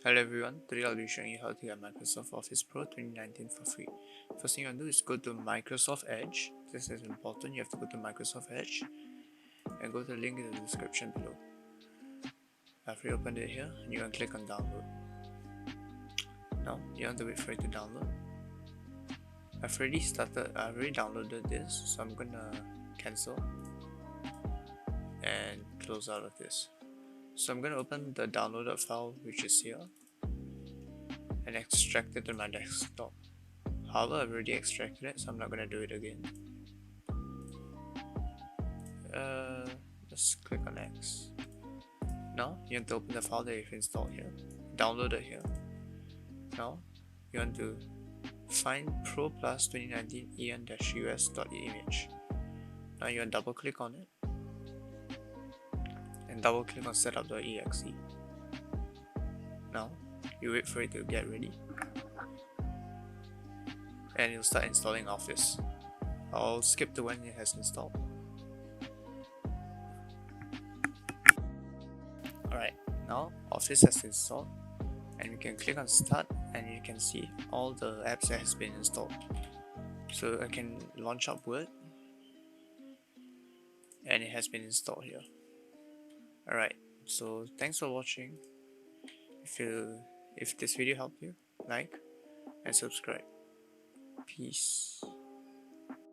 Hello everyone, today I'll be showing you how to get Microsoft Office Pro 2019 for free. First thing you want to do is go to Microsoft Edge. This is important, you have to go to Microsoft Edge and go to the link in the description below. After you open it here, you can click on download. Now you want to wait for it to download. I've already downloaded this, so I'm gonna cancel and close out of this. So I'm gonna open the downloaded file which is here and extract it to my desktop. However, I've already extracted it, so I'm not gonna do it again. Uh, just click on X. Now you want to open the file that you've installed here, download it here. Now you want to find Pro Plus 2019 en-us.image. Now you want to double click on it and double click on setup.exe. Now you wait for it to get ready and you'll start installing Office. I'll skip to when it has installed. Alright, now Office has installed and we can click on start and you can see all the apps that has been installed. So I can launch up Word and it has been installed here. Alright, so thanks for watching. If this video helped you, like and subscribe. Peace.